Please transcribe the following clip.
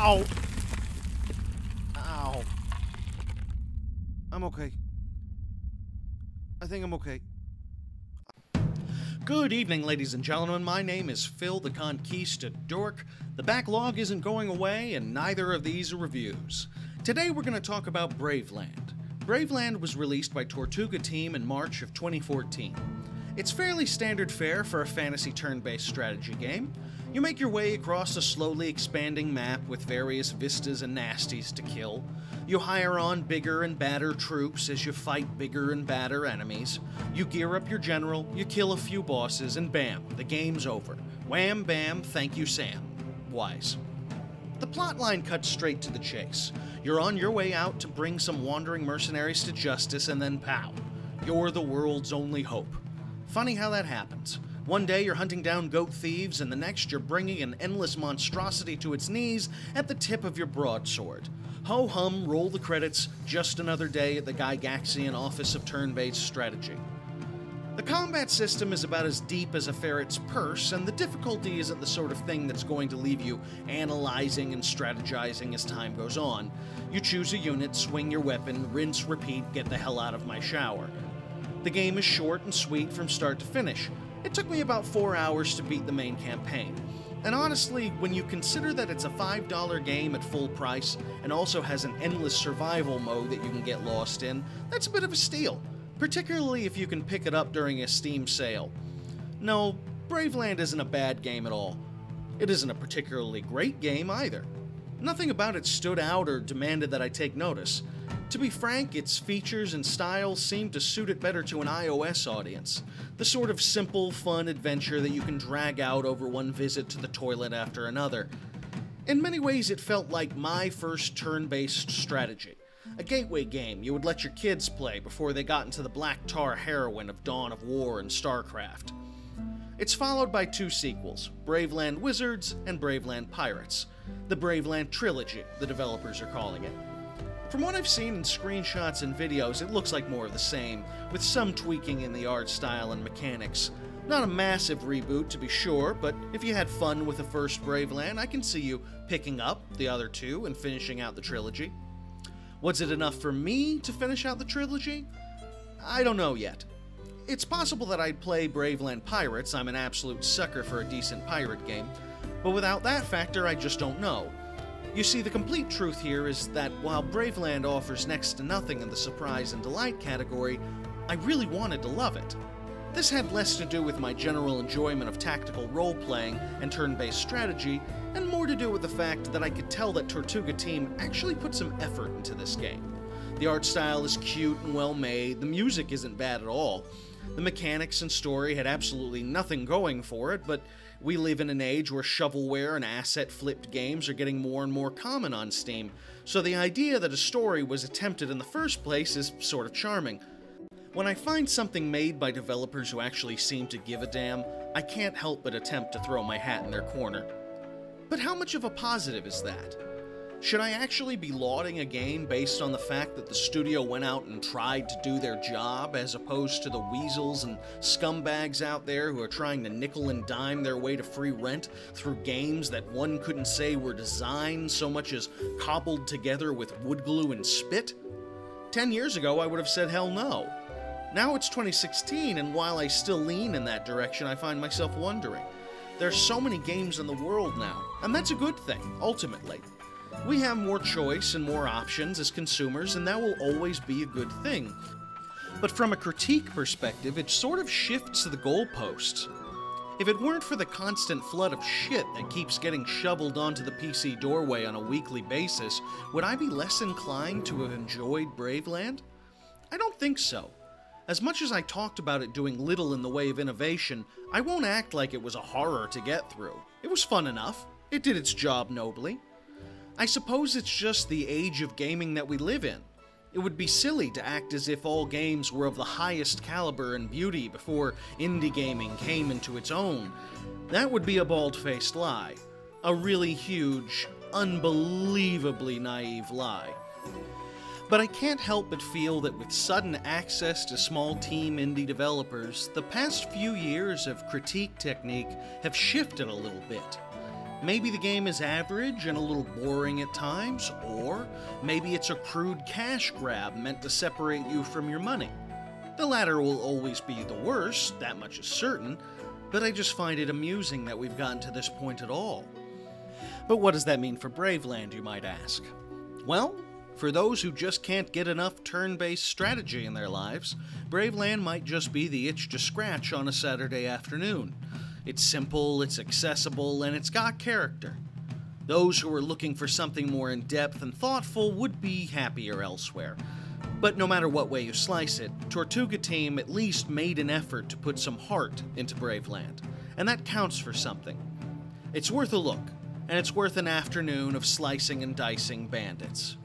Ow! Ow. I'm okay. I think I'm okay. Good evening, ladies and gentlemen. My name is Phil the Conquistadork. The backlog isn't going away, and neither of these are reviews. Today we're going to talk about Braveland. Braveland was released by Tortuga Team in March of 2014. It's fairly standard fare for a fantasy turn-based strategy game. You make your way across a slowly expanding map with various vistas and nasties to kill. You hire on bigger and badder troops as you fight bigger and badder enemies. You gear up your general, you kill a few bosses, and bam, the game's over. Wham bam, thank you Sam. Wise. The plotline cuts straight to the chase. You're on your way out to bring some wandering mercenaries to justice, and then pow. You're the world's only hope. Funny how that happens. One day you're hunting down goat thieves, and the next you're bringing an endless monstrosity to its knees at the tip of your broadsword. Ho-hum, roll the credits, just another day at the Gygaxian Office of Turn-Based Strategy. The combat system is about as deep as a ferret's purse, and the difficulty isn't the sort of thing that's going to leave you analyzing and strategizing as time goes on. You choose a unit, swing your weapon, rinse, repeat, get the hell out of my shower. The game is short and sweet from start to finish. It took me about 4 hours to beat the main campaign. And honestly, when you consider that it's a $5 game at full price and also has an endless survival mode that you can get lost in, that's a bit of a steal, particularly if you can pick it up during a Steam sale. No, Braveland isn't a bad game at all. It isn't a particularly great game either. Nothing about it stood out or demanded that I take notice. To be frank, its features and style seem to suit it better to an iOS audience. The sort of simple, fun adventure that you can drag out over one visit to the toilet after another. In many ways, it felt like my first turn-based strategy. A gateway game you would let your kids play before they got into the black tar heroin of Dawn of War and StarCraft. It's followed by two sequels, Braveland Wizards and Braveland Pirates. The Braveland Trilogy, the developers are calling it. From what I've seen in screenshots and videos, it looks like more of the same, with some tweaking in the art style and mechanics. Not a massive reboot, to be sure, but if you had fun with the first Braveland, I can see you picking up the other two and finishing out the trilogy. Was it enough for me to finish out the trilogy? I don't know yet. It's possible that I'd play Braveland Pirates. I'm an absolute sucker for a decent pirate game, but without that factor, I just don't know. You see, the complete truth here is that while Braveland offers next to nothing in the surprise and delight category, I really wanted to love it. This had less to do with my general enjoyment of tactical role-playing and turn-based strategy, and more to do with the fact that I could tell that Tortuga Team actually put some effort into this game. The art style is cute and well-made, the music isn't bad at all. The mechanics and story had absolutely nothing going for it, but we live in an age where shovelware and asset-flipped games are getting more and more common on Steam, so the idea that a story was attempted in the first place is sort of charming. When I find something made by developers who actually seem to give a damn, I can't help but attempt to throw my hat in their corner. But how much of a positive is that? Should I actually be lauding a game based on the fact that the studio went out and tried to do their job, as opposed to the weasels and scumbags out there who are trying to nickel and dime their way to free rent through games that one couldn't say were designed so much as cobbled together with wood glue and spit? 10 years ago, I would have said hell no. Now it's 2016, and while I still lean in that direction, I find myself wondering. There's so many games in the world now, and that's a good thing, ultimately. We have more choice and more options as consumers, and that will always be a good thing. But from a critique perspective, it sort of shifts the goalposts. If it weren't for the constant flood of shit that keeps getting shoveled onto the PC doorway on a weekly basis, would I be less inclined to have enjoyed Braveland? I don't think so. As much as I talked about it doing little in the way of innovation, I won't act like it was a horror to get through. It was fun enough. It did its job nobly. I suppose it's just the age of gaming that we live in. It would be silly to act as if all games were of the highest caliber and beauty before indie gaming came into its own. That would be a bald-faced lie. A really huge, unbelievably naive lie. But I can't help but feel that with sudden access to small-team indie developers, the past few years of critique technique have shifted a little bit. Maybe the game is average and a little boring at times, or maybe it's a crude cash grab meant to separate you from your money. The latter will always be the worst, that much is certain, but I just find it amusing that we've gotten to this point at all. But what does that mean for Braveland, you might ask? Well, for those who just can't get enough turn-based strategy in their lives, Braveland might just be the itch to scratch on a Saturday afternoon. It's simple, it's accessible, and it's got character. Those who are looking for something more in-depth and thoughtful would be happier elsewhere. But no matter what way you slice it, Tortuga Team at least made an effort to put some heart into Braveland, and that counts for something. It's worth a look, and it's worth an afternoon of slicing and dicing bandits.